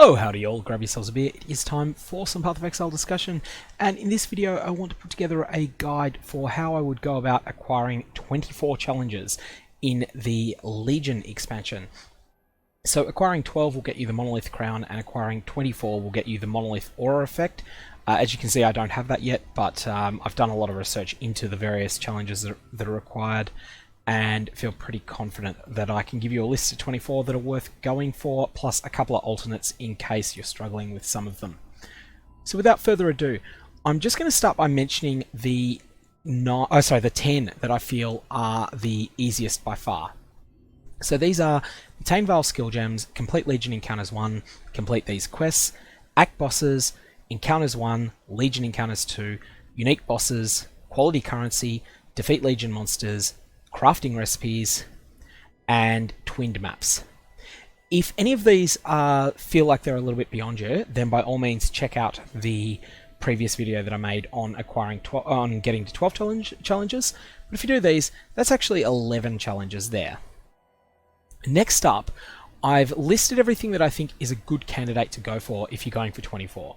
Oh, howdy all, grab yourselves a beer. It is time for some Path of Exile discussion, and in this video I want to put together a guide for how I would go about acquiring 24 challenges in the Legion expansion. So acquiring 12 will get you the Monolith Crown, and acquiring 24 will get you the Monolith Aura Effect. As you can see, I don't have that yet, but I've done a lot of research into the various challenges that are required, and feel pretty confident that I can give you a list of 24 that are worth going for, plus a couple of alternates in case you're struggling with some of them. So without further ado, I'm just going to start by mentioning the 10 that I feel are the easiest by far. So these are Obtain Veil Skill Gems, Complete Legion Encounters 1, complete these quests, Act Bosses, Encounters 1, Legion Encounters 2, Unique Bosses, Quality Currency, Defeat Legion Monsters, Crafting Recipes, and Twinned Maps. If any of these feel like they're a little bit beyond you, then by all means check out the previous video that I made on getting to 12 challenges. But if you do these, that's actually 11 challenges there. Next up, I've listed everything that I think is a good candidate to go for if you're going for 24.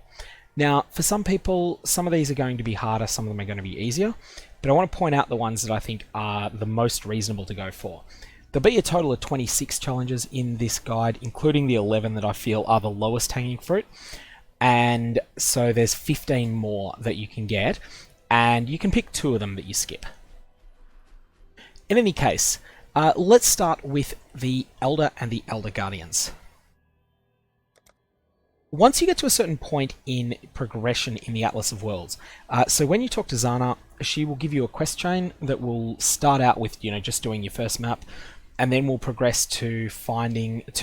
Now, for some people, some of these are going to be harder, some of them are going to be easier, but I want to point out the ones that I think are the most reasonable to go for. There'll be a total of 26 challenges in this guide, including the 11 that I feel are the lowest hanging fruit, and so there's 15 more that you can get, and you can pick 2 of them that you skip. In any case, let's start with the Elder and the Elder Guardians. Once you get to a certain point in progression in the Atlas of Worlds, so when you talk to Zana, she will give you a quest chain that will start out with, just doing your first map, and then will progress to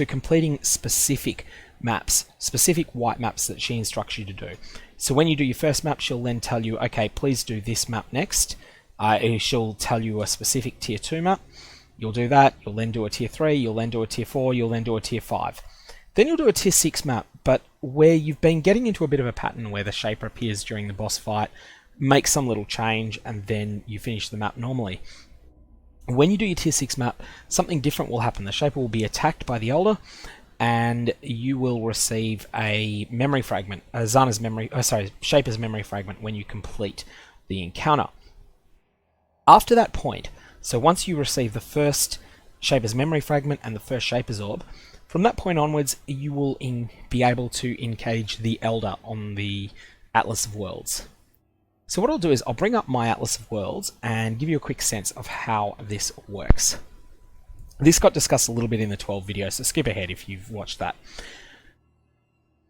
completing specific maps, specific white maps that she instructs you to do. So when you do your first map, she'll then tell you, okay, please do this map next. She'll tell you a specific tier 2 map. You'll do that, you'll then do a tier 3, you'll then do a tier 4, you'll then do a tier 5. Then you'll do a tier 6 map, but where you've been getting into a bit of a pattern where the Shaper appears during the boss fight, make some little change, and then you finish the map normally. When you do your tier 6 map, something different will happen. The Shaper will be attacked by the Elder, and you will receive a memory fragment, Shaper's memory fragment when you complete the encounter. After that point, so once you receive the first Shaper's memory fragment and the first Shaper's orb, from that point onwards, you will be able to engage the Elder on the Atlas of Worlds. So what I'll do is I'll bring up my Atlas of Worlds and give you a quick sense of how this works. This got discussed a little bit in the 12 video, so skip ahead if you've watched that.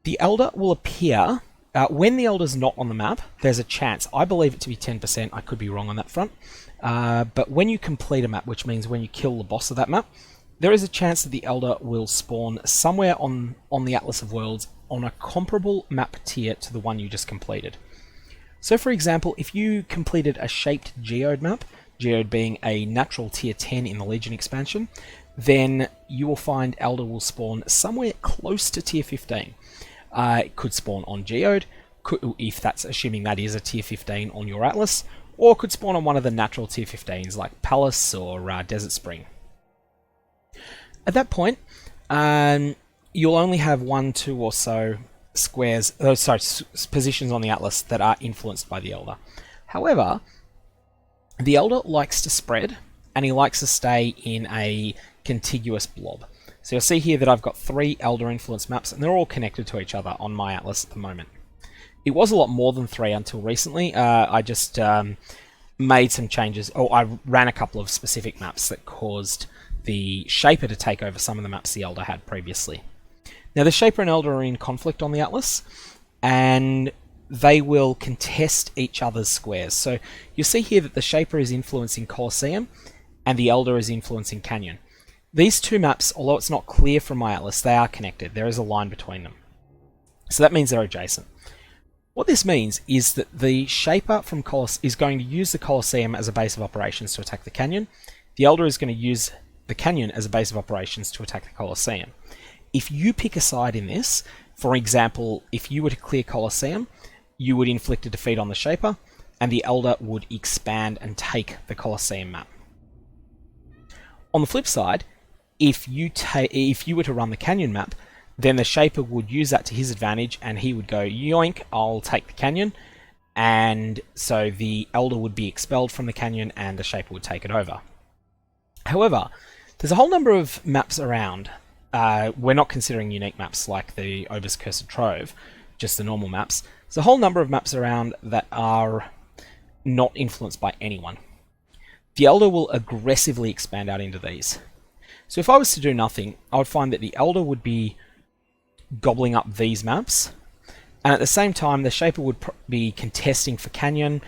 The Elder will appear, when the Elder's not on the map, there's a chance, I believe it to be 10%, I could be wrong on that front, but when you complete a map, which means when you kill the boss of that map, there is a chance that the Elder will spawn somewhere on the Atlas of Worlds on a comparable map tier to the one you just completed. So for example, if you completed a shaped geode map, geode being a natural tier 10 in the Legion expansion, then you will find Elder will spawn somewhere close to tier 15. It could spawn on geode, if that's assuming that is a tier 15 on your Atlas, or could spawn on one of the natural tier 15s like Palace or Desert Spring. At that point, you'll only have 1, 2 or so positions on the Atlas that are influenced by the Elder. However, the Elder likes to spread, and he likes to stay in a contiguous blob. So you'll see here that I've got 3 Elder influence maps, and they're all connected to each other on my Atlas at the moment. It was a lot more than 3 until recently. I just made some changes, I ran a couple of specific maps that caused the Shaper to take over some of the maps the Elder had previously. Now the Shaper and Elder are in conflict on the Atlas, and they will contest each other's squares. So you'll see here that the Shaper is influencing Colosseum, and the Elder is influencing Canyon. These 2 maps, although it's not clear from my Atlas, they are connected. There is a line between them. So that means they're adjacent. What this means is that the Shaper from is going to use the Colosseum as a base of operations to attack the Canyon. The Elder is going to use the Canyon as a base of operations to attack the Colosseum. If you pick a side in this, for example, if you were to clear Colosseum, you would inflict a defeat on the Shaper, and the Elder would expand and take the Colosseum map. On the flip side, if you were to run the Canyon map, then the Shaper would use that to his advantage, and he would go, yoink, I'll take the canyon, and so the Elder would be expelled from the canyon, and the Shaper would take it over. However, there's a whole number of maps around. We're not considering unique maps like the Ober's Cursed Trove, just the normal maps. There's a whole number of maps around that are not influenced by anyone. The Elder will aggressively expand out into these. So if I was to do nothing, I would find that the Elder would be gobbling up these maps, and at the same time the Shaper would be contesting for Canyon,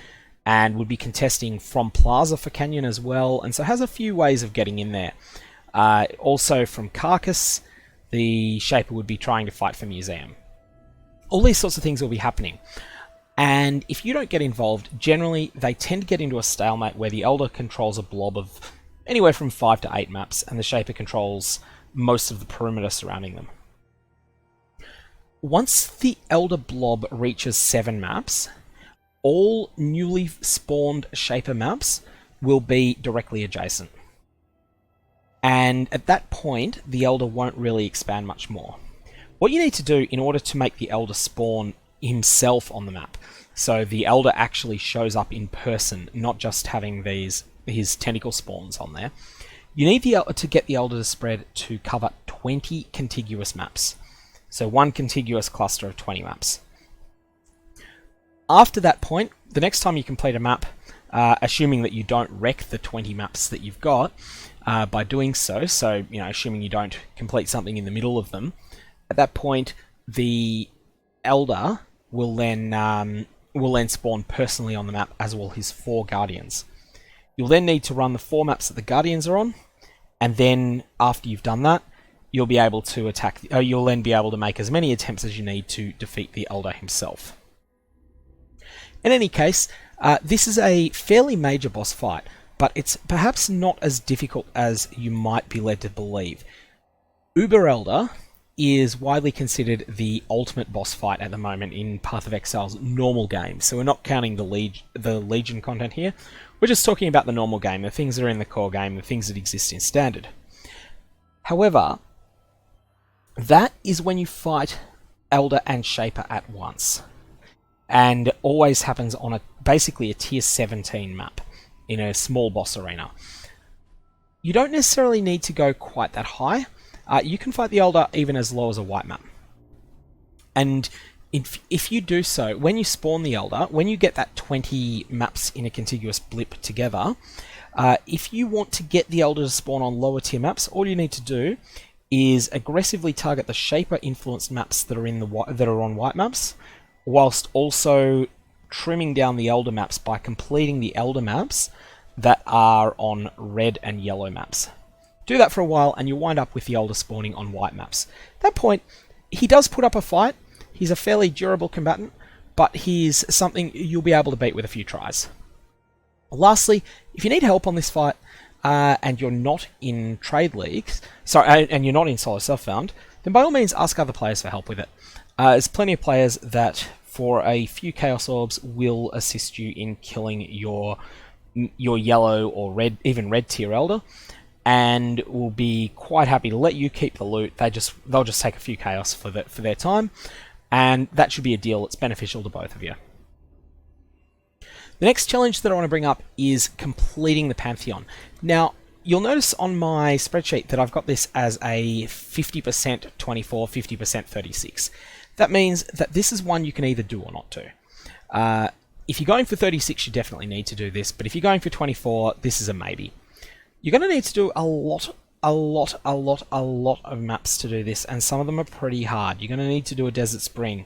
and would be contesting from Plaza for Canyon as well, and so has a few ways of getting in there. Also from Carcass, the Shaper would be trying to fight for Museum. All these sorts of things will be happening. And if you don't get involved, generally they tend to get into a stalemate where the Elder controls a blob of anywhere from 5 to 8 maps, and the Shaper controls most of the perimeter surrounding them. Once the Elder blob reaches 7 maps, all newly spawned Shaper maps will be directly adjacent. And at that point, the Elder won't really expand much more. What you need to do in order to make the Elder spawn himself on the map, so the Elder actually shows up in person, not just having his tentacle spawns on there, you need to get the Elder to spread to cover 20 contiguous maps. So one contiguous cluster of 20 maps. After that point, the next time you complete a map, assuming that you don't wreck the 20 maps that you've got by doing so, assuming you don't complete something in the middle of them, at that point the Elder will then spawn personally on the map, as will his 4 Guardians. You'll then need to run the 4 maps that the Guardians are on, and then after you've done that, you'll be able to you'll then be able to make as many attempts as you need to defeat the Elder himself. In any case, this is a fairly major boss fight, but it's perhaps not as difficult as you might be led to believe. Uber Elder is widely considered the ultimate boss fight at the moment in Path of Exile's normal game, so we're not counting the Legion content here. We're just talking about the normal game, the things that are in the core game, the things that exist in Standard. However, that is when you fight Elder and Shaper at once, and always happens on basically a tier 17 map in a small boss arena. You don't necessarily need to go quite that high. You can fight the Elder even as low as a white map. And if you do so, when you spawn the Elder, when you get that 20 maps in a contiguous blip together, if you want to get the Elder to spawn on lower tier maps, all you need to do is aggressively target the Shaper influenced maps that are on white maps, whilst also trimming down the Elder maps by completing the Elder maps that are on red and yellow maps. Do that for a while and you'll wind up with the Elder spawning on white maps. At that point, he does put up a fight. He's a fairly durable combatant, but he's something you'll be able to beat with a few tries. Lastly, if you need help on this fight, and you're not in trade leagues, and you're not in solo self-found, then by all means ask other players for help with it. There's plenty of players that, for a few Chaos Orbs, will assist you in killing your yellow or red, even red tier Elder, and will be quite happy to let you keep the loot. They'll just take a few Chaos for their time, and that should be a deal that's beneficial to both of you. The next challenge that I want to bring up is completing the Pantheon. Now, you'll notice on my spreadsheet that I've got this as a 50% 24, 50% 36. That means that this is one you can either do or not do. If you're going for 36, you definitely need to do this, but if you're going for 24, this is a maybe. You're going to need to do a lot of maps to do this, and some of them are pretty hard. You're going to need to do a Desert Spring.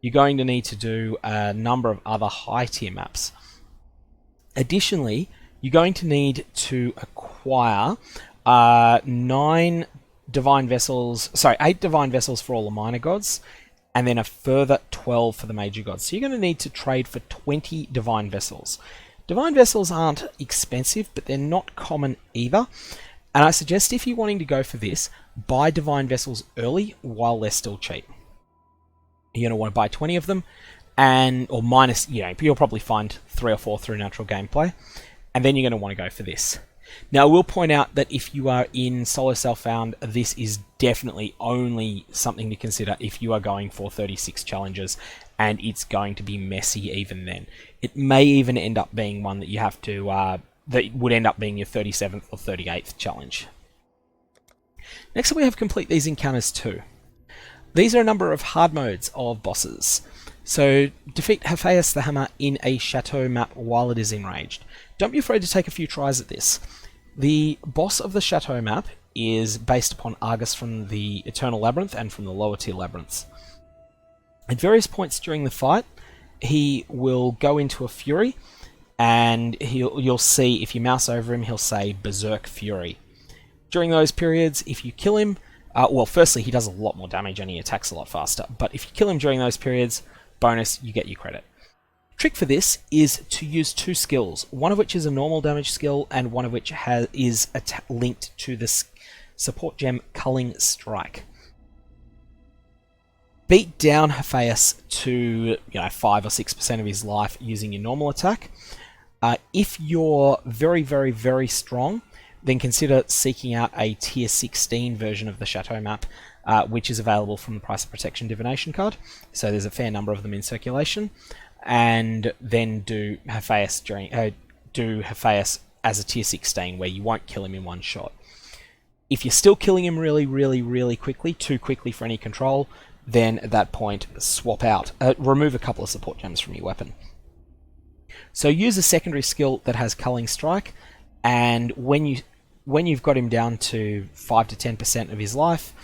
You're going to need to do a number of other high tier maps. Additionally, you're going to need to acquire 8 Divine Vessels for all the minor gods, and then a further 12 for the major gods. So you're going to need to trade for 20 Divine Vessels. Divine Vessels aren't expensive, but they're not common either. And I suggest if you're wanting to go for this, buy Divine Vessels early while they're still cheap. You're going to want to buy 20 of them, or minus, you'll probably find 3 or 4 through natural gameplay, and then you're going to want to go for this. Now, I will point out that if you are in solo self-found, this is definitely only something to consider if you are going for 36 challenges, and it's going to be messy even then. It may even end up being one that you have to, that would end up being your 37th or 38th challenge. Next up, we have complete these encounters too. These are a number of hard modes of bosses. So, defeat Hephaestus the Hammer in a chateau map while it is enraged. Don't be afraid to take a few tries at this. The boss of the chateau map is based upon Argus from the Eternal Labyrinth and from the lower tier labyrinths. At various points during the fight, he will go into a fury, and you'll see, if you mouse over him, he'll say Berserk Fury. During those periods, if you kill him, well, firstly, he does a lot more damage and he attacks a lot faster, but if you kill him during those periods, bonus, you get your credit. Trick for this is to use two skills, one of which is a normal damage skill and one of which is linked to the support gem Culling Strike. Beat down Hephaestus to 5 or 6% of his life using your normal attack. If you're very, very, very strong, then consider seeking out a tier 16 version of the Chateau map, which is available from the Price of Protection Divination card. So there's a fair number of them in circulation. And then do Hephaestus as a tier 16, where you won't kill him in one shot. If you're still killing him really, really, really quickly, too quickly for any control, then at that point, swap out. Remove a couple of support gems from your weapon. So use a secondary skill that has Culling Strike, and when you've got him down to 5 to 10% of his life,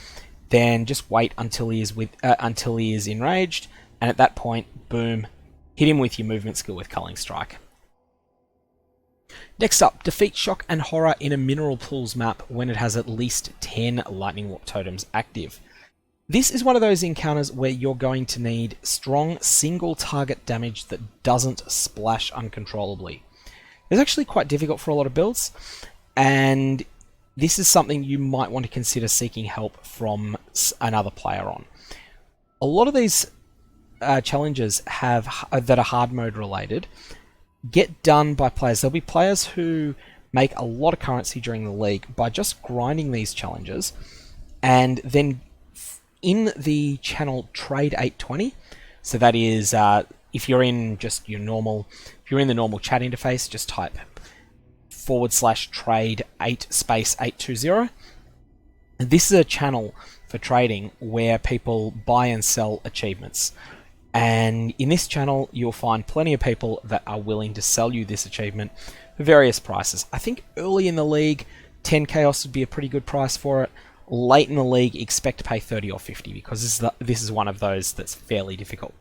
then just wait until he is enraged, and at that point, boom, hit him with your movement skill with Culling Strike. Next up, defeat Shock and Horror in a Mineral Pools map when it has at least 10 Lightning Warp totems active. This is one of those encounters where you're going to need strong single target damage that doesn't splash uncontrollably. It's actually quite difficult for a lot of builds, and this is something you might want to consider seeking help from another player on. A lot of these challenges that are hard mode related get done by players. There'll be players who make a lot of currency during the league by just grinding these challenges, and then in the channel Trade 820, so that is if you're in just your normal, if you're in the normal chat interface, just type /trade 8 / 820. This is a channel for trading where people buy and sell achievements. And in this channel, you'll find plenty of people that are willing to sell you this achievement for various prices. I think early in the league, 10 Chaos would be a pretty good price for it. Late in the league, expect to pay 30 or 50 because this is one of those that's fairly difficult.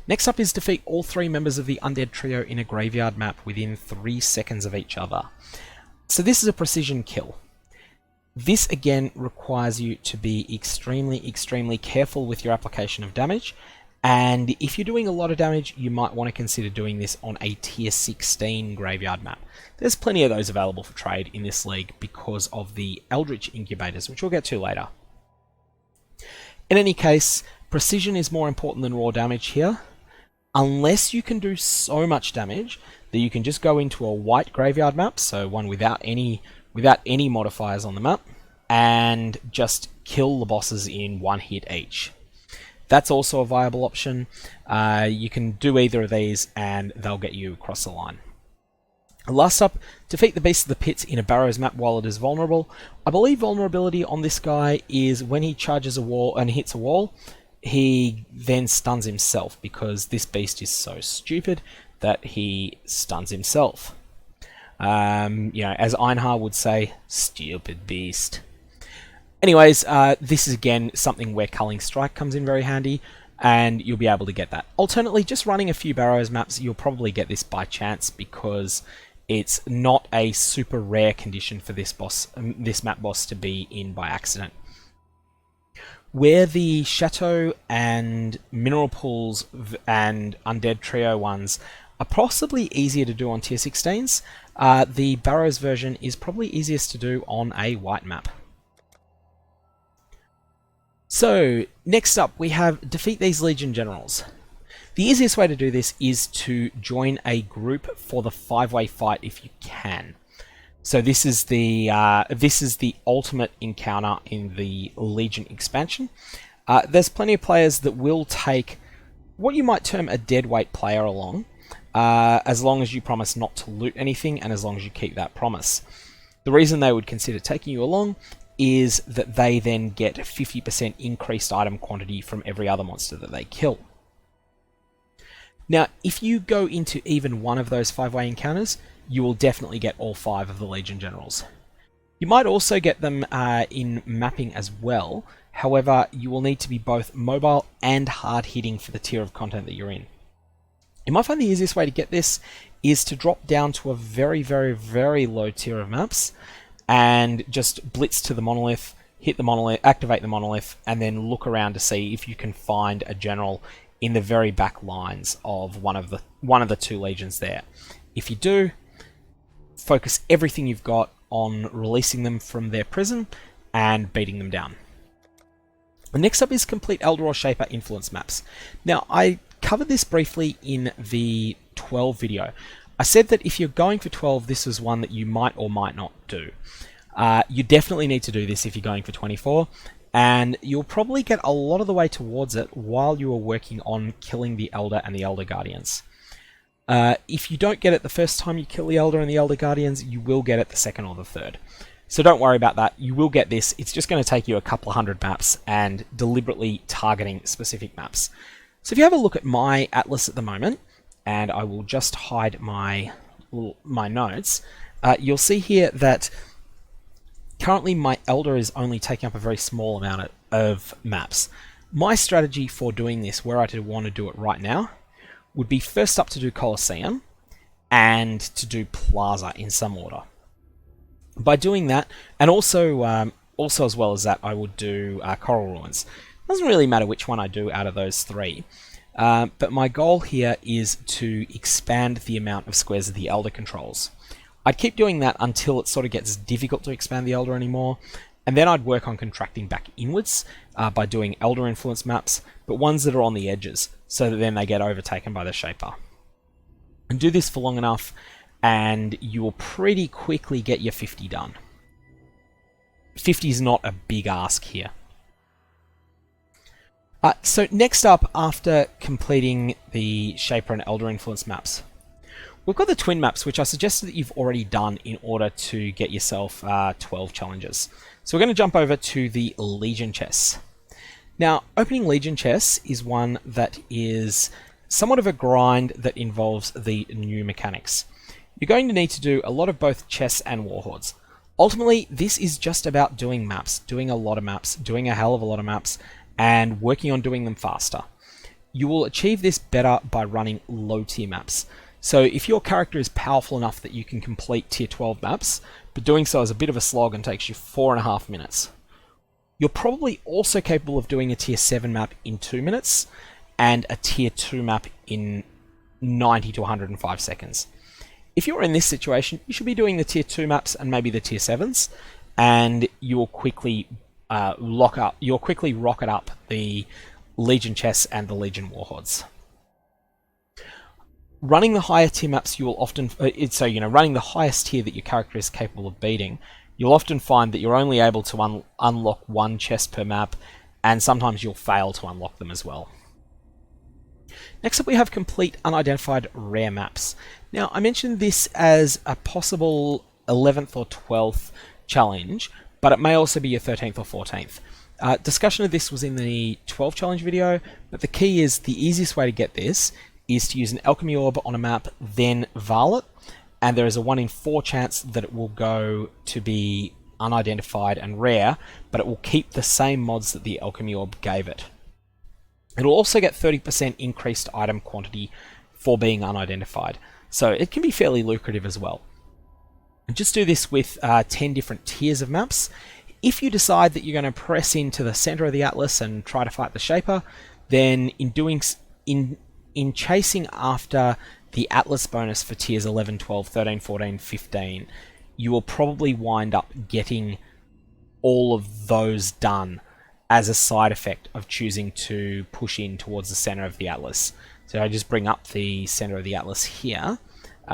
Next up is defeat all 3 members of the Undead Trio in a graveyard map within 3 seconds of each other. So this is a precision kill. This again requires you to be extremely, extremely careful with your application of damage. And if you're doing a lot of damage, you might want to consider doing this on a tier 16 graveyard map. There's plenty of those available for trade in this league because of the Eldritch Incubators, which we'll get to later. In any case, precision is more important than raw damage here. Unless you can do so much damage that you can just go into a white graveyard map, so one without any modifiers on the map, and just kill the bosses in one hit each. That's also a viable option. You can do either of these and they'll get you across the line. Last up, defeat the Beast of the Pits in a Barrows map while it is vulnerable. I believe vulnerability on this guy is when he charges a wall and hits a wall, he then stuns himself because this beast is so stupid that he stuns himself. As Einhar would say, stupid beast. Anyways, this is again something where Culling Strike comes in very handy, and you'll be able to get that. Alternately, just running a few Barrows maps, you'll probably get this by chance because it's not a super rare condition for this map boss to be in by accident. Where the Chateau and Mineral Pools and Undead Trio ones are possibly easier to do on tier 16s, the Barrows version is probably easiest to do on a white map. So, next up we have defeat these Legion Generals. The easiest way to do this is to join a group for the 5-way fight if you can. So this is the ultimate encounter in the Legion expansion. There's plenty of players that will take what you might term a deadweight player along, as long as you promise not to loot anything and as long as you keep that promise. The reason they would consider taking you along is that they then get 50% increased item quantity from every other monster that they kill. Now, if you go into even one of those 5-way encounters, you will definitely get all 5 of the Legion Generals. You might also get them in mapping as well. However, you will need to be both mobile and hard-hitting for the tier of content that you're in. You might find the easiest way to get this is to drop down to a very, very, very low tier of maps and just blitz to the monolith, hit the monolith, activate the monolith, and then look around to see if you can find a general in the very back lines of one of the 2 legions there. If you do, focus everything you've got on releasing them from their prison and beating them down. Next up is complete Elder or Shaper influence maps. Now, I covered this briefly in the 12 video. I said that if you're going for 12, this is one that you might or might not do. You definitely need to do this if you're going for 24, and you'll probably get a lot of the way towards it while you are working on killing the Elder and the Elder Guardians. If you don't get it the first time you kill the Elder and the Elder Guardians, you will get it the second or the third. So don't worry about that, you will get this. It's just going to take you a couple of 100 maps and deliberately targeting specific maps. So if you have a look at my atlas at the moment, and I will just hide my notes, you'll see here that currently my Elder is only taking up a very small amount of maps. My strategy for doing this, where I want to do it right now, would be first up to do Colosseum and to do Plaza in some order. By doing that, and also as well as that, I would do Coral Ruins. Doesn't really matter which one I do out of those 3. But my goal here is to expand the amount of squares that the Elder controls. I'd keep doing that until it sort of gets difficult to expand the Elder anymore, and then I'd work on contracting back inwards by doing Elder influence maps, but ones that are on the edges, so that then they get overtaken by the Shaper. And do this for long enough, and you will pretty quickly get your 50 done. 50 is not a big ask here. So next up, after completing the Shaper and Elder influence maps, we've got the twin maps, which I suggested that you've already done in order to get yourself 12 challenges. So we're going to jump over to the Legion chests. Now, opening Legion chests is one that is somewhat of a grind that involves the new mechanics. You're going to need to do a lot of both chests and warhordes. Ultimately, this is just about doing maps, doing a lot of maps, doing a hell of a lot of maps, and working on doing them faster. You will achieve this better by running low tier maps. So if your character is powerful enough that you can complete tier 12 maps, but doing so is a bit of a slog and takes you 4.5 minutes, you're probably also capable of doing a tier 7 map in 2 minutes and a tier 2 map in 90 to 105 seconds. If you're in this situation, you should be doing the tier 2 maps and maybe the tier 7s, and you'll quickly rocket up the Legion chests and the Legion warhordes. Running the higher tier maps, you will often, running the highest tier that your character is capable of beating, you'll often find that you're only able to unlock 1 chest per map, and sometimes you'll fail to unlock them as well. Next up, we have complete unidentified rare maps. Now, I mentioned this as a possible 11th or 12th challenge, but it may also be your 13th or 14th. Discussion of this was in the 12 challenge video, but the key is the easiest way to get this is to use an alchemy orb on a map, then Varlet, and there is a 1 in 4 chance that it will go to be unidentified and rare, but it will keep the same mods that the alchemy orb gave it. It'll also get 30% increased item quantity for being unidentified, so it can be fairly lucrative as well. And just do this with 10 different tiers of maps. If you decide that you're going to press into the center of the atlas and try to fight the Shaper, then in chasing after the atlas bonus for tiers 11, 12, 13, 14, 15, you will probably wind up getting all of those done as a side effect of choosing to push in towards the center of the atlas. So I just bring up the center of the atlas here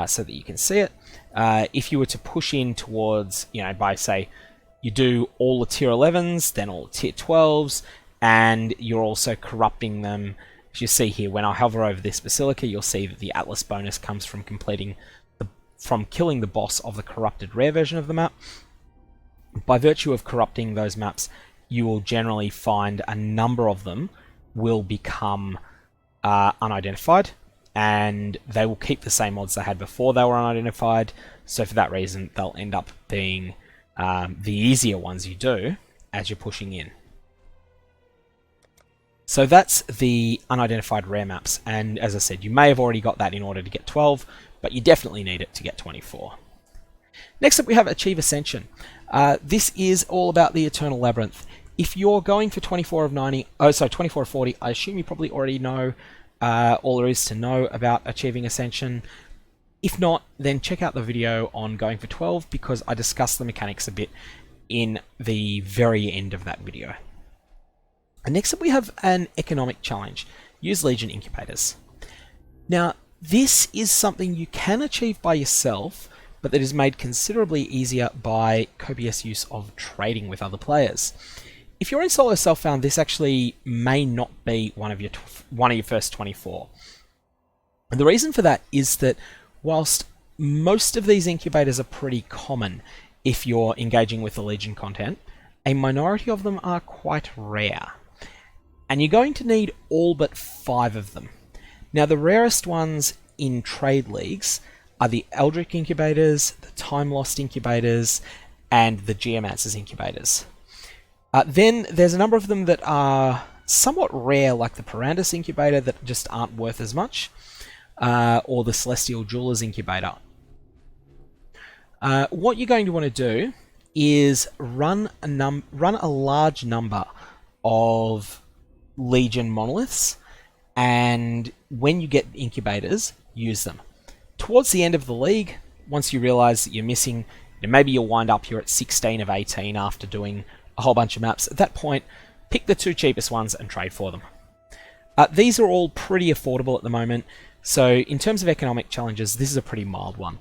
so that you can see it. If you were to push in towards, by say, you do all the tier 11s, then all the tier 12s, and you're also corrupting them. As you see here, when I hover over this Basilica, you'll see that the Atlas bonus comes from from killing the boss of the corrupted rare version of the map. By virtue of corrupting those maps, you will generally find a number of them will become unidentified, and they will keep the same odds they had before they were unidentified. So for that reason, they'll end up being the easier ones you do as you're pushing in. So that's the unidentified rare maps, and as I said, you may have already got that in order to get 12, but you definitely need it to get 24. Next up we have Achieve Ascension. This is all about the Eternal Labyrinth. If you're going for 24 of 40, I assume you probably already know all there is to know about achieving Ascension. If not, then check out the video on going for 12, because I discuss the mechanics a bit in the very end of that video. And next up we have an economic challenge. Use Legion Incubators. Now, this is something you can achieve by yourself, but that is made considerably easier by copious use of trading with other players. If you're in solo self-found, this actually may not be one of your first 24. And the reason for that is that whilst most of these incubators are pretty common if you're engaging with the Legion content, a minority of them are quite rare. And you're going to need all but 5 of them. Now, the rarest ones in trade leagues are the Eldritch Incubators, the Time Lost Incubators, and the Geomancer's Incubators. Then there's a number of them that are somewhat rare, like the Parandus Incubator, that just aren't worth as much, or the Celestial Jeweler's Incubator. What you're going to want to do is run a large number of Legion monoliths, and when you get incubators, use them. Towards the end of the league, once you realize that you're missing, maybe you'll wind up here at 16 of 18 after doing a whole bunch of maps. At that point, pick the 2 cheapest ones and trade for them. These are all pretty affordable at the moment, so in terms of economic challenges, this is a pretty mild one.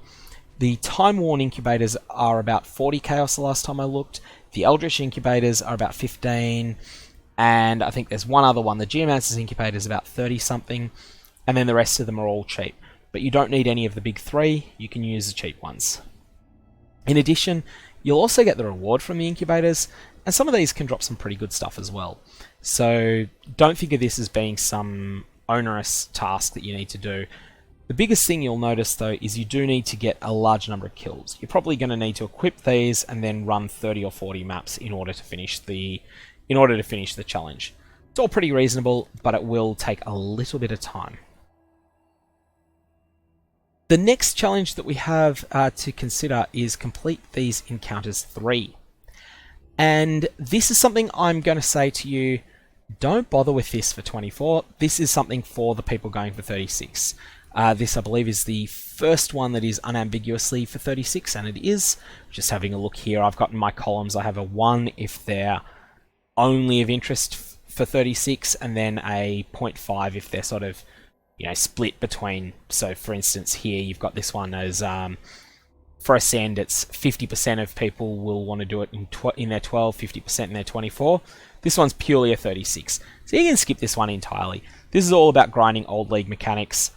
The Time-Worn Incubators are about 40 chaos the last time I looked. The Eldritch Incubators are about 15, and I think there's one other one. The Geomancer's Incubator is about 30 something, and then the rest of them are all cheap. But you don't need any of the big 3, you can use the cheap ones. In addition, you'll also get the reward from the incubators, and some of these can drop some pretty good stuff as well. So don't think of this as being some onerous task that you need to do. The biggest thing you'll notice though is you do need to get a large number of kills. You're probably going to need to equip these and then run 30 or 40 maps in order to finish the challenge. It's all pretty reasonable, but it will take a little bit of time. The next challenge that we have to consider is complete these encounters 3. And this is something I'm going to say to you, don't bother with this for 24. This is something for the people going for 36. This, I believe, is the first one that is unambiguously for 36, and it is. Just having a look here, I've got in my columns, I have a 1 if they're only of interest for 36, and then a 0.5 if they're sort of, split between. So, for instance, here you've got this one as for Ascend, it's 50% of people will want to do it in their 12, 50% in their 24. This one's purely a 36, so you can skip this one entirely. This is all about grinding old league mechanics,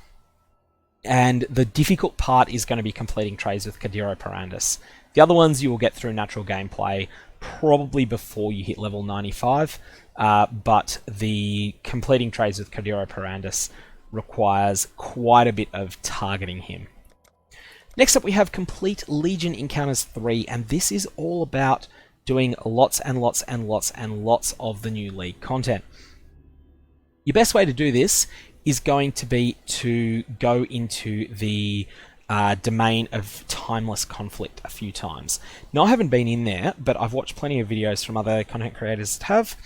and the difficult part is going to be completing trades with Kadiro Parandus. The other ones you will get through natural gameplay, probably before you hit level 95, but the completing trades with Kadiro Parandus requires quite a bit of targeting him. Next up we have complete Legion Encounters 3, and this is all about doing lots and lots and lots and lots of the new league content. Your best way to do this is going to be to go into the domain of Timeless Conflict a few times. Now, I haven't been in there, but I've watched plenty of videos from other content creators that have,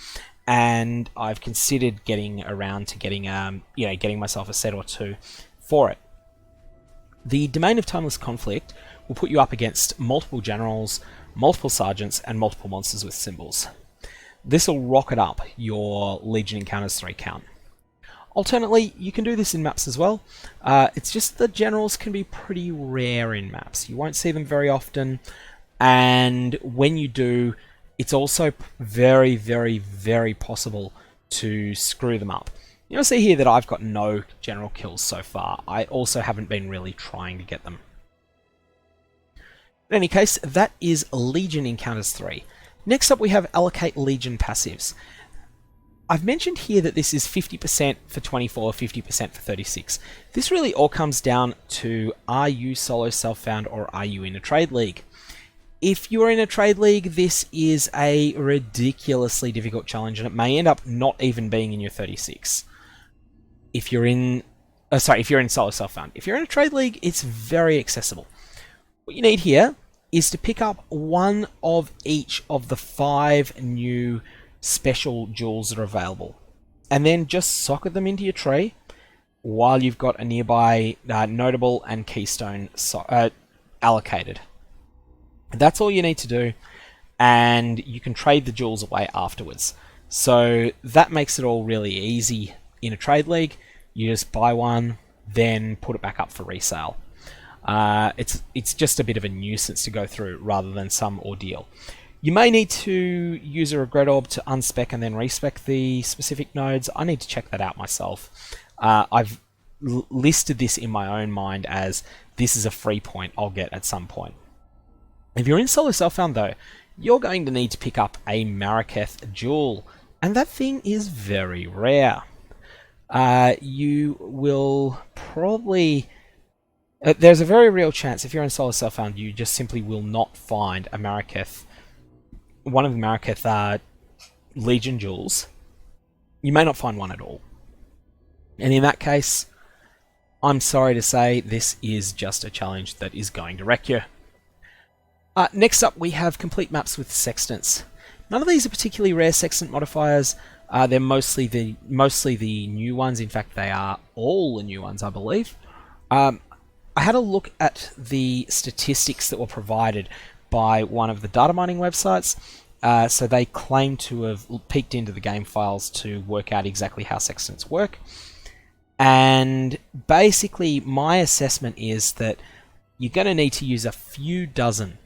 and I've considered getting around to getting myself a set or 2 for it. The domain of Timeless Conflict will put you up against multiple generals, multiple sergeants, and multiple monsters with symbols. This will rocket up your Legion Encounters 3 count. Alternately, you can do this in maps as well. It's just the generals can be pretty rare in maps. You won't see them very often, and when you do, it's also very, very, very possible to screw them up. You'll see here that I've got no general kills so far. I also haven't been really trying to get them. In any case, that is Legion Encounters 3. Next up we have Allocate Legion Passives. I've mentioned here that this is 50% for 24, 50% for 36. This really all comes down to, are you solo self-found or are you in a trade league? If you're in a trade league, this is a ridiculously difficult challenge, and it may end up not even being in your 36. If you're in solo self-found. If you're in a trade league, it's very accessible. What you need here is to pick up one of each of the 5 new special jewels that are available, and then just socket them into your tree while you've got a nearby notable and keystone allocated. That's all you need to do, and you can trade the jewels away afterwards. So that makes it all really easy in a trade league. You just buy one, then put it back up for resale. It's just a bit of a nuisance to go through rather than some ordeal. You may need to use a regret orb to unspec and then respec the specific nodes. I need to check that out myself. I've listed this in my own mind as this is a free point I'll get at some point. If you're in solo self-found though, you're going to need to pick up a Maraketh jewel, and that thing is very rare. You will probably... there's a very real chance if you're in solo self-found you just simply will not find a Maraketh, one of the Maraketh Legion jewels. You may not find one at all. And in that case, I'm sorry to say this is just a challenge that is going to wreck you. Next up we have complete maps with sextants. None of these are particularly rare sextant modifiers. They're mostly the new ones. In fact, they are all the new ones, I believe. I had a look at the statistics that were provided by one of the data mining websites. So they claim to have peeked into the game files to work out exactly how sextants work. And basically, my assessment is that you're going to need to use a few dozen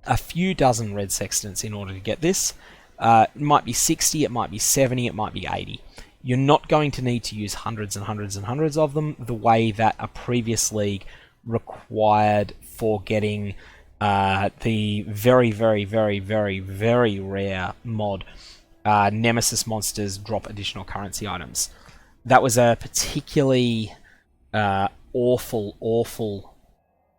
red sextants in order to get this. It might be 60, it might be 70, it might be 80. You're not going to need to use hundreds and hundreds and hundreds of them the way that a previous league required for getting the very, very, very, very, very rare mod Nemesis monsters drop additional currency items. That was a particularly awful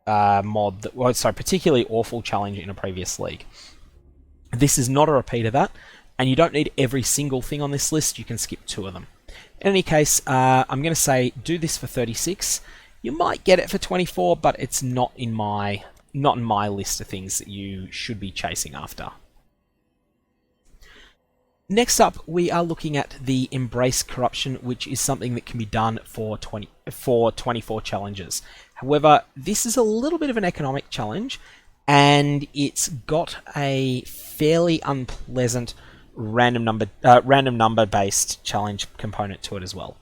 mod. Particularly awful challenge in a previous league. This is not a repeat of that, and you don't need every single thing on this list. You can skip 2 of them. In any case, I'm going to say do this for 36. You might get it for 24, but it's not in my list of things that you should be chasing after. Next up, we are looking at the Embrace Corruption, which is something that can be done for 24 challenges. However, this is a little bit of an economic challenge, and it's got a fairly unpleasant random number based challenge component to it as well.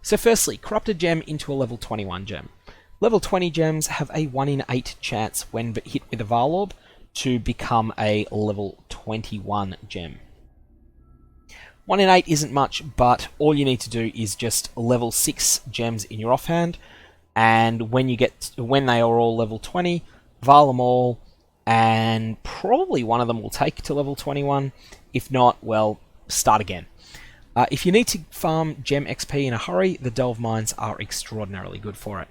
So firstly, Corrupted Gem into a level 21 gem. Level 20 gems have a 1 in 8 chance when hit with a Val Orb to become a level 21 gem. 1 in 8 isn't much, but all you need to do is just level 6 gems in your offhand, and when they are all level 20, Val them all, and probably one of them will take to level 21. If not, well, start again. If you need to farm gem XP in a hurry, the Delve Mines are extraordinarily good for it.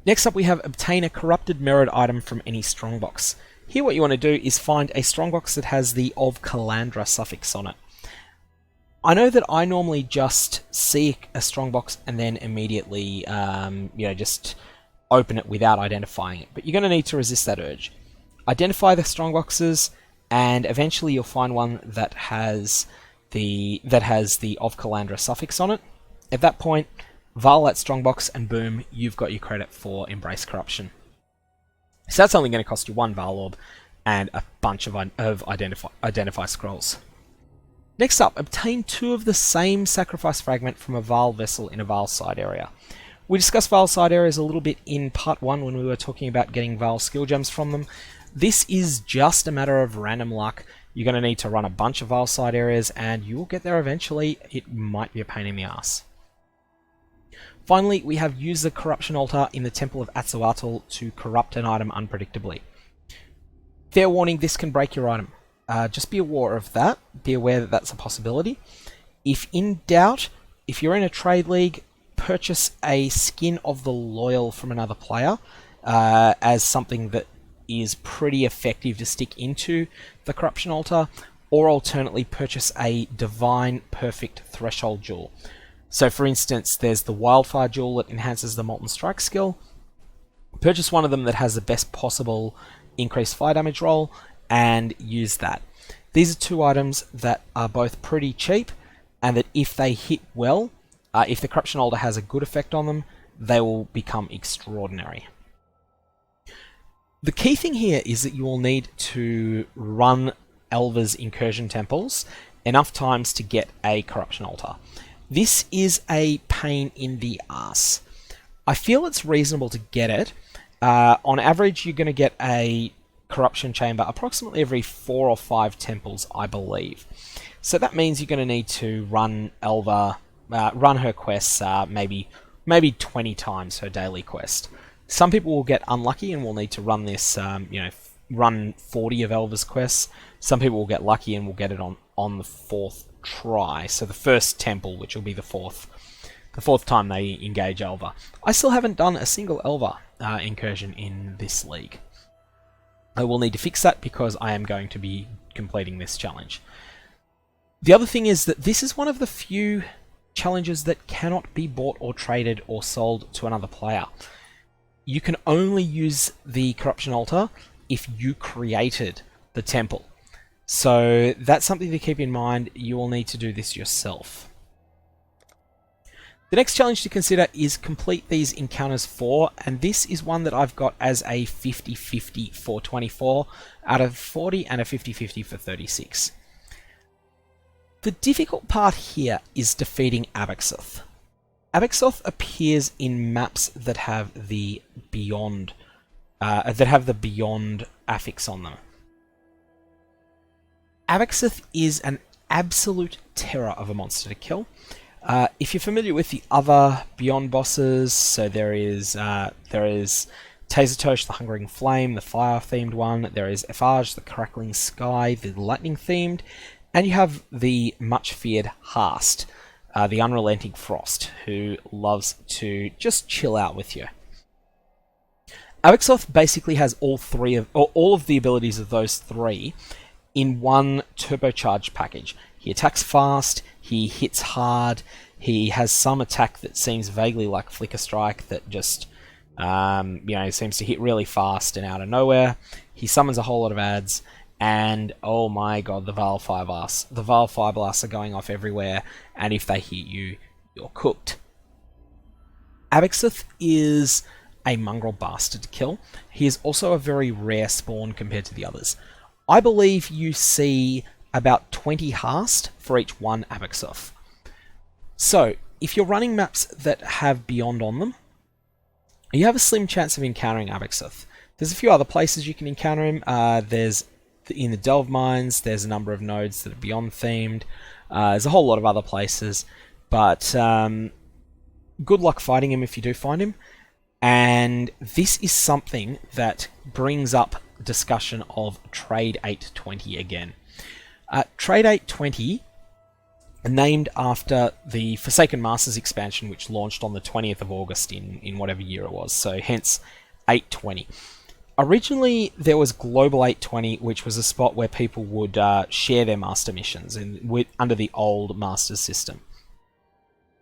Next up we have obtain a corrupted mirrored item from any strongbox. Here what you want to do is find a strongbox that has the of Calandra suffix on it. I know that I normally just see a strongbox and then immediately just open it without identifying it, but you're going to need to resist that urge. Identify the strongboxes, and eventually you'll find one that has the of Calandra suffix on it. At that point, Val that strongbox, and boom, you've got your credit for Embrace Corruption. So that's only going to cost you 1 Val Orb and a bunch of identify scrolls. Next up, obtain 2 of the same sacrifice fragment from a Vaal vessel in a Vaal side area. We discussed Vaal side areas a little bit in part 1 when we were talking about getting Vaal skill gems from them. This is just a matter of random luck. You're going to need to run a bunch of Vaal side areas and you will get there eventually. It might be a pain in the ass. Finally, we have use the corruption altar in the Temple of Atsuatl to corrupt an item unpredictably. Fair warning, this can break your item. Just be aware of that. Be aware that that's a possibility. If in doubt, if you're in a trade league, purchase a skin of the Loyal from another player as something that is pretty effective to stick into the corruption altar, or alternately purchase a Divine Perfect Threshold Jewel. So for instance, there's the Wildfire Jewel that enhances the Molten Strike skill. Purchase one of them that has the best possible increased fire damage roll and use that. These are 2 items that are both pretty cheap and that if they hit well, if the Corruption Altar has a good effect on them, they will become extraordinary. The key thing here is that you will need to run Elva's Incursion Temples enough times to get a Corruption Altar. This is a pain in the ass. I feel it's reasonable to get it. On average, you're going to get a Corruption Chamber approximately every 4 or 5 temples, I believe. So that means you're going to need to run Elva, run her quests maybe 20 times her daily quest. Some people will get unlucky and will need to run this, run 40 of Elva's quests. Some people will get lucky and will get it on the 4th try. So the first temple, which will be the fourth time they engage Elva. I still haven't done a single Elva incursion in this league. I will need to fix that because I am going to be completing this challenge. The other thing is that this is one of the few challenges that cannot be bought or traded or sold to another player. You can only use the Corruption Altar if you created the temple. So that's something to keep in mind. You will need to do this yourself. The next challenge to consider is complete these encounters 4, and this is one that I've got as a 50-50 for 24 out of 40 and a 50-50 for 36. The difficult part here is defeating Abaxoth. Abaxoth appears in maps that have the Beyond affix on them. Abaxoth is an absolute terror of a monster to kill. If you're familiar with the other Beyond bosses, so there is Tasertosh, the Hungering Flame, the fire-themed one. There is Eiffage, the Crackling Sky, the lightning-themed, and you have the much-feared Hast, the Unrelenting Frost, who loves to just chill out with you. Abaxoth basically has all of the abilities of those 3 in one turbocharged package. He attacks fast, he hits hard, he has some attack that seems vaguely like Flicker Strike that just seems to hit really fast and out of nowhere. He summons a whole lot of adds, and oh my god, the Vaal Fire Blasts. The Vaal Fire Blasts are going off everywhere, and if they hit you, you're cooked. Abaxoth is a mongrel bastard to kill. He is also a very rare spawn compared to the others. I believe you see about 20 Hast for each one Abaxoth. So, if you're running maps that have Beyond on them, you have a slim chance of encountering Abaxoth. There's a few other places you can encounter him. There's in the Delve Mines, there's a number of nodes that are Beyond themed. There's a whole lot of other places, but good luck fighting him if you do find him. And this is something that brings up discussion of Trade 820 again. Trade 820, named after the Forsaken Masters expansion, which launched on the 20th of August in whatever year it was, so hence 820. Originally, there was Global 820, which was a spot where people would share their master missions under the old Masters system.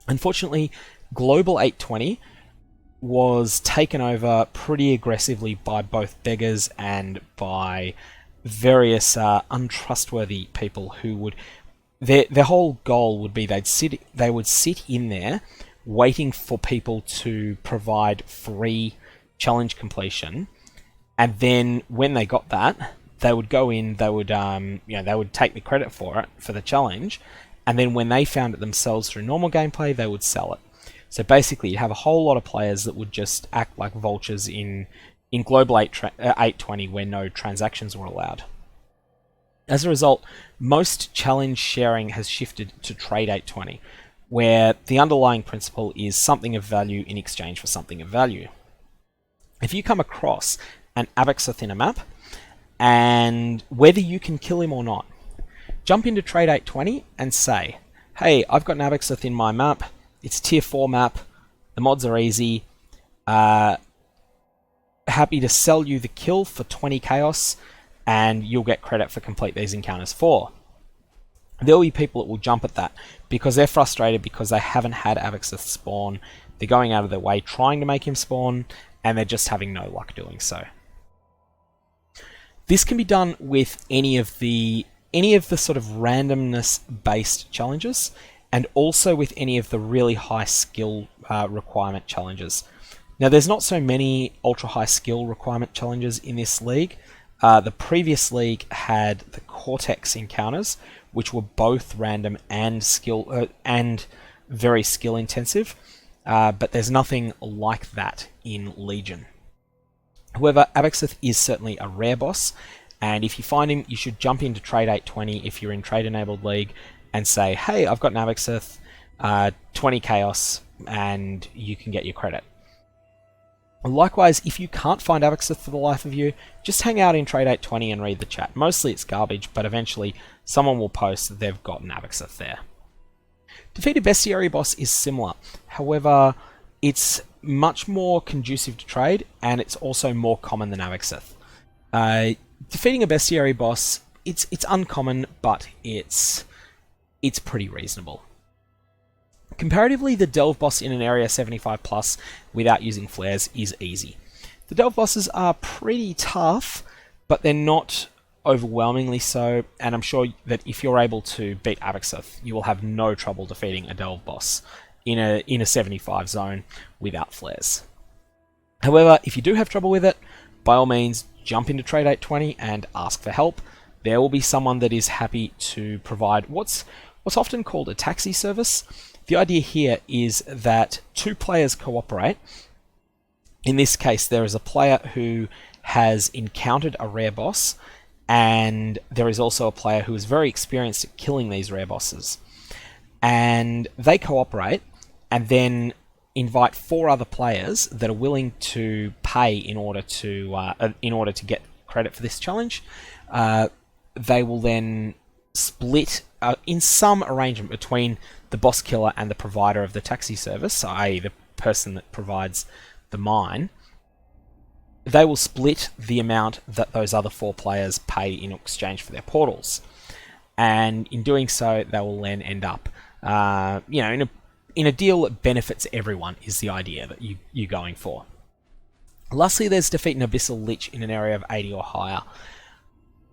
Unfortunately, Global 820 was taken over pretty aggressively by both beggars and by various untrustworthy people who would... Their whole goal would be they would sit in there waiting for people to provide free challenge completion, and then when they got that, they would go in, they would they would take the credit for it, for the challenge, and then when they found it themselves through normal gameplay, they would sell it. So basically, you have a whole lot of players that would just act like vultures in Global 820 where no transactions were allowed. As a result, most challenge sharing has shifted to Trade 820, where the underlying principle is something of value in exchange for something of value. If you come across an Abaxith in a map, and whether you can kill him or not, jump into Trade 820 and say, hey, I've got an Abaxith in my map, it's tier 4 map, the mods are easy, happy to sell you the kill for 20 chaos, and you'll get credit for complete these encounters 4. There'll be people that will jump at that because they're frustrated because they haven't had Abaxith spawn, they're going out of their way trying to make him spawn, and they're just having no luck doing so. This can be done with any of the sort of randomness based challenges, and also with any of the really high skill requirement challenges. Now there's not so many ultra high skill requirement challenges in this league. The previous league had the Cortex encounters, which were both random and and very skill intensive, but there's nothing like that in Legion. However, Abaxith is certainly a rare boss, and if you find him, you should jump into Trade 820 if you're in Trade Enabled League and say, hey, I've got an Abaxith, 20 chaos, and you can get your credit. Likewise, if you can't find Abaxith for the life of you, just hang out in Trade 820 and read the chat. Mostly it's garbage, but eventually someone will post that they've got an Abaxith there. Defeat a Bestiary boss is similar. However, it's much more conducive to trade, and it's also more common than Abaxith. Defeating a Bestiary boss, it's uncommon, but it's pretty reasonable. Comparatively, the Delve boss in an area 75 plus without using flares is easy. The Delve bosses are pretty tough, but they're not overwhelmingly so, and I'm sure that if you're able to beat Abaxith, you will have no trouble defeating a Delve boss in a 75 zone without flares. However, if you do have trouble with it, by all means, jump into Trade 820 and ask for help. There will be someone that is happy to provide what's often called a taxi service. The idea here is that two players cooperate. In this case, there is a player who has encountered a rare boss, and there is also a player who is very experienced at killing these rare bosses. And they cooperate, and then invite 4 other players that are willing to pay in order to get credit for this challenge. They will then split in some arrangement between the boss killer and the provider of the taxi service, i.e. the person that provides the mine. They will split the amount that those other 4 players pay in exchange for their portals. And in doing so, they will then end up in a deal that benefits everyone, is the idea that you're going for. Lastly, there's defeat an Abyssal Lich in an area of 80 or higher.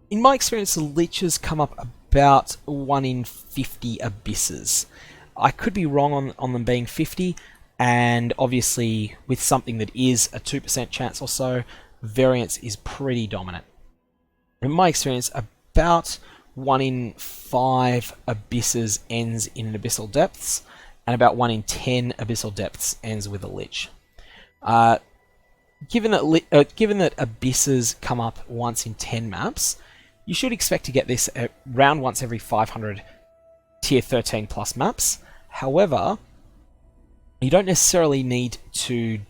In my experience, the Liches come up about 1 in 50 Abysses. I could be wrong on them being 50, and obviously with something that is a 2% chance or so, variance is pretty dominant. In my experience, about 1 in 5 Abysses ends in an Abyssal Depths, and about 1 in 10 Abyssal Depths ends with a Lich. Given that Abysses come up once in 10 maps, you should expect to get this around once every 500 tier 13 plus maps. However, you don't necessarily need to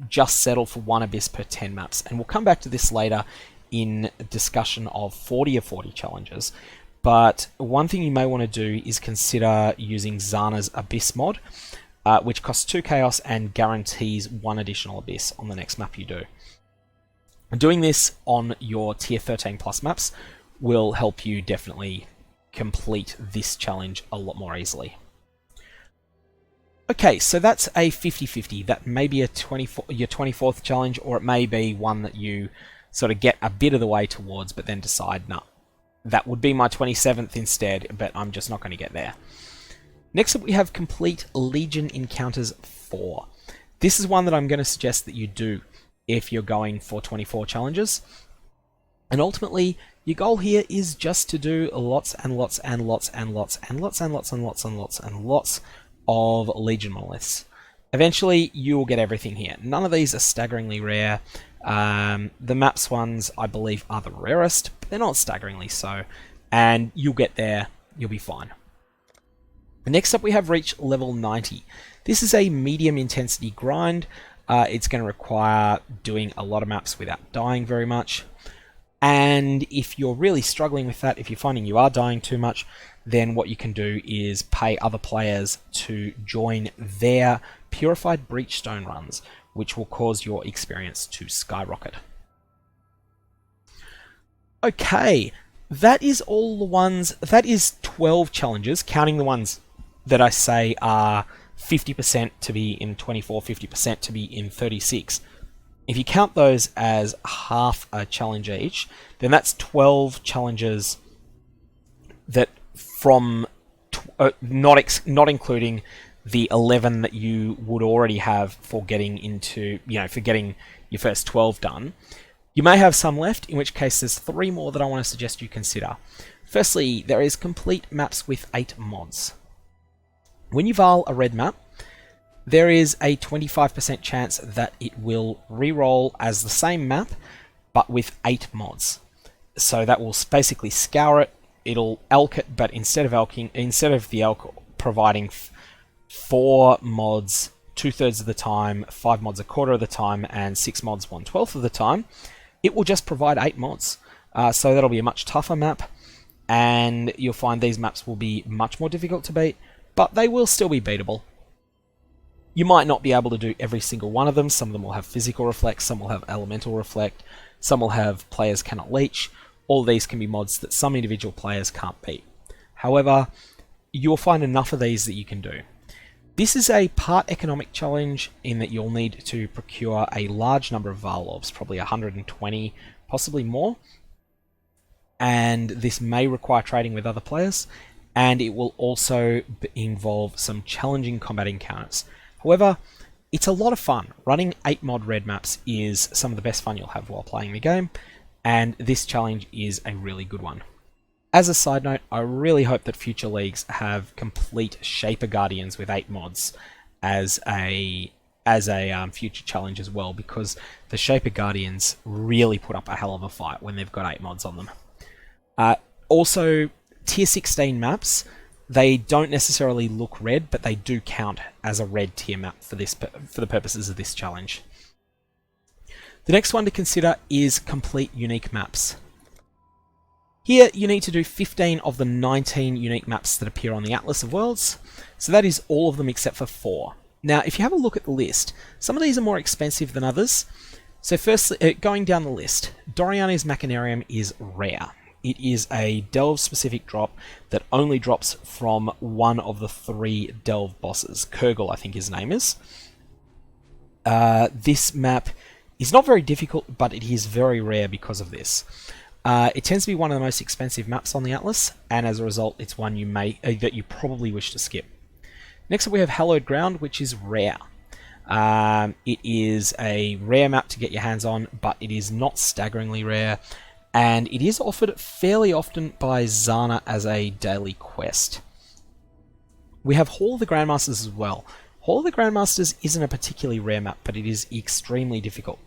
just settle for 1 Abyss per 10 maps, and we'll come back to this later in a discussion of 40 of 40 challenges. But one thing you may want to do is consider using Zana's Abyss mod, which costs 2 chaos and guarantees 1 additional Abyss on the next map you do. Doing this on your tier 13 plus maps will help you definitely complete this challenge a lot more easily. Okay, so that's a 50-50. That may be your 24th challenge, or it may be one that you sort of get a bit of the way towards, but then decide, nah, that would be my 27th instead, but I'm just not going to get there. Next up, we have Complete Legion Encounters 4. This is one that I'm going to suggest that you do if you're going for 24 challenges. And ultimately, your goal here is just to do lots and lots and lots and lots and lots and lots and lots and lots and lots of Legion monoliths. Eventually, you will get everything here. None of these are staggeringly rare. The maps ones, I believe, are the rarest, but they're not staggeringly so. And you'll get there, you'll be fine. Next up, we have reached level 90. This is a medium intensity grind. It's going to require doing a lot of maps without dying very much. And if you're really struggling with that, if you're finding you are dying too much, then what you can do is pay other players to join their Purified Breachstone runs, which will cause your experience to skyrocket. Okay, that is all the ones, that is 12 challenges, counting the ones that I say are 50% to be in 24, 50% to be in 36. If you count those as half a challenge each, then that's 12 challenges that from not including the 11 that you would already have for getting into, for getting your first 12 done. You may have some left, in which case there's 3 more that I want to suggest you consider. Firstly, there is complete maps with 8 mods. When you Val a red map, there is a 25% chance that it will re-roll as the same map, but with 8 mods. So that will basically scour it, it'll elk it, but instead of the elk providing 4 mods 2/3 of the time, 5 mods a quarter of the time, and 6 mods 1/12 of the time, it will just provide 8 mods. So that'll be a much tougher map, and you'll find these maps will be much more difficult to beat, but they will still be beatable. You might not be able to do every single one of them. Some of them will have physical reflect, some will have elemental reflect, some will have players cannot leech. All of these can be mods that some individual players can't beat. However, you'll find enough of these that you can do. This is a part economic challenge in that you'll need to procure a large number of Val orbs, probably 120, possibly more. And this may require trading with other players, and it will also involve some challenging combat encounters. However, it's a lot of fun. Running 8 mod red maps is some of the best fun you'll have while playing the game, and this challenge is a really good one. As a side note, I really hope that future leagues have complete Shaper Guardians with 8 mods as a future challenge as well, because the Shaper Guardians really put up a hell of a fight when they've got 8 mods on them. Also, tier 16 maps, they don't necessarily look red, but they do count as a red tier map for the purposes of this challenge. The next one to consider is complete unique maps. Here you need to do 15 of the 19 unique maps that appear on the Atlas of Worlds, so that is all of them except for 4. Now if you have a look at the list, some of these are more expensive than others. So firstly, going down the list, Doriani's Machinarium is rare. It is a Delve specific drop that only drops from one of the 3 Delve bosses. Kurgle, I think his name is. This map is not very difficult, but it is very rare because of this. It tends to be one of the most expensive maps on the Atlas, and as a result, it's one that you probably wish to skip. Next up, we have Hallowed Ground, which is rare. It is a rare map to get your hands on, but it is not staggeringly rare, and it is offered fairly often by Zana as a daily quest. We have Hall of the Grandmasters as well. Hall of the Grandmasters isn't a particularly rare map, but it is extremely difficult.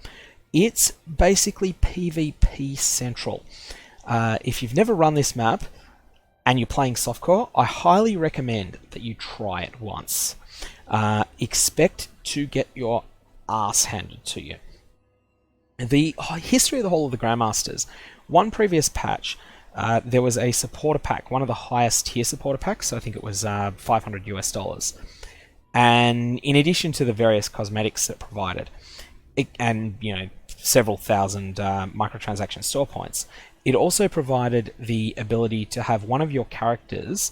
It's basically PvP central. If you've never run this map and you're playing softcore, I highly recommend that you try it once. Expect to get your ass handed to you. The history of the Hall of the Grandmasters. One previous patch, there was a supporter pack, one of the highest tier supporter packs, so I think it was $500 US. And in addition to the various cosmetics that provided, and several thousand microtransaction store points, it also provided the ability to have one of your characters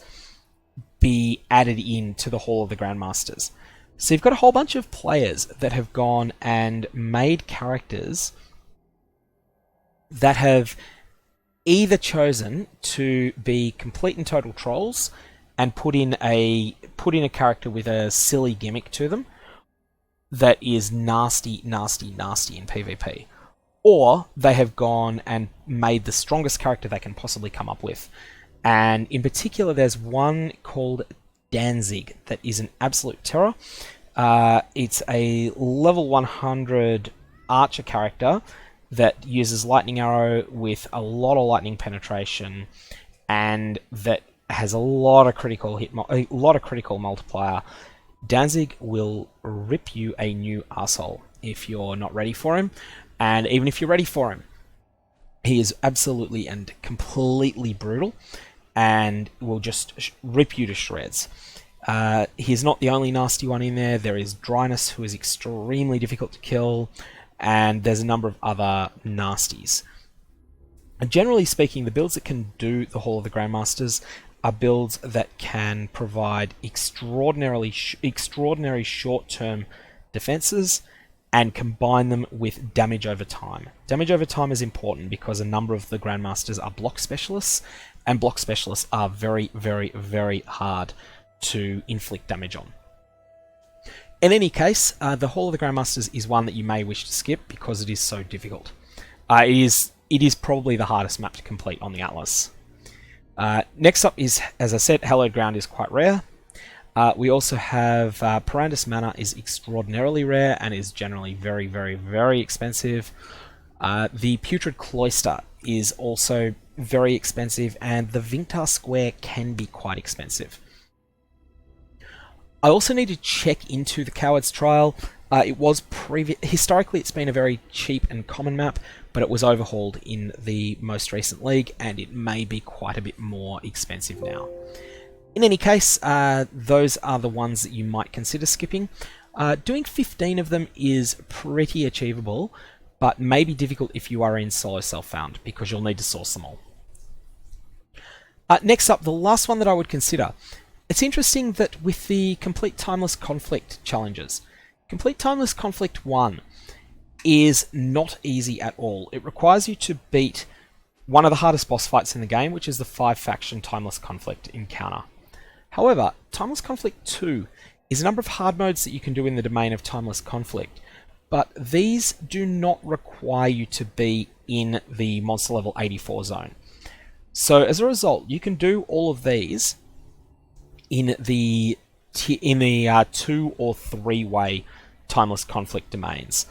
be added in to the Hall of the Grandmasters. So you've got a whole bunch of players that have gone and made characters that have either chosen to be complete and total trolls and put in a character with a silly gimmick to them that is nasty in PvP. Or they have gone and made the strongest character they can possibly come up with. And in particular, there's one called Danzig that is an absolute terror. It's a level 100 archer character that uses lightning arrow with a lot of lightning penetration, and that has a lot of critical multiplier. Danzig will rip you a new arsehole if you're not ready for him, and even if you're ready for him, he is absolutely and completely brutal and will just rip you to shreds. He's not the only nasty one in there. There is Dryness, who is extremely difficult to kill, and there's a number of other nasties. And generally speaking, the builds that can do the Hall of the Grandmasters are builds that can provide extraordinary short-term defenses and combine them with damage over time. Damage over time is important because a number of the Grandmasters are block specialists, and block specialists are very, very, very hard to inflict damage on. In any case, the Hall of the Grandmasters is one that you may wish to skip because it is so difficult. It is probably the hardest map to complete on the Atlas. Next up is, as I said, Hallowed Ground is quite rare. We also have Perandus Manor is extraordinarily rare and is generally very, very, very expensive. The Putrid Cloister is also very expensive, and the Vinctar Square can be quite expensive. I also need to check into the Coward's Trial. It was historically it's been a very cheap and common map, but it was overhauled in the most recent league, and it may be quite a bit more expensive now. In any case, those are the ones that you might consider skipping. Doing 15 of them is pretty achievable, but may be difficult if you are in solo self-found, because you'll need to source them all. Next up, the last one that I would consider. It's interesting that with the Complete Timeless Conflict challenges, Complete Timeless Conflict 1 is not easy at all. It requires you to beat one of the hardest boss fights in the game, which is the 5-faction Timeless Conflict encounter. However, Timeless Conflict 2 is a number of hard modes that you can do in the domain of Timeless Conflict, but these do not require you to be in the monster level 84 zone. So as a result, you can do all of these in the 2 or 3 way Timeless Conflict domains.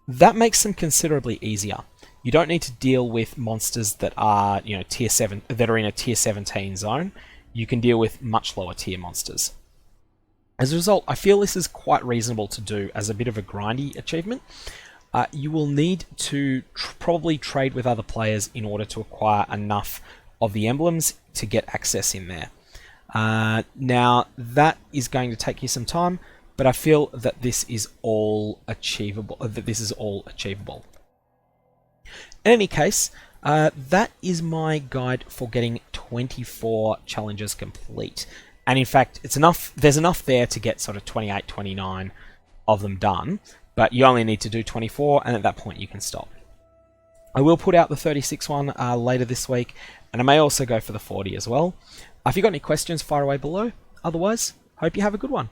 That makes them considerably easier. You don't need to deal with monsters that are, tier 7 that are in a tier 17 zone. You can deal with much lower tier monsters. As a result, I feel this is quite reasonable to do as a bit of a grindy achievement. You will need to probably trade with other players in order to acquire enough of the emblems to get access in there. Now, that is going to take you some time, but I feel that this is all achievable. In any case, that is my guide for getting 24 challenges complete. And in fact, there's enough there to get sort of 28, 29 of them done, but you only need to do 24, and at that point you can stop. I will put out the 36 one later this week, and I may also go for the 40 as well. If you've got any questions, fire away below. Otherwise, hope you have a good one.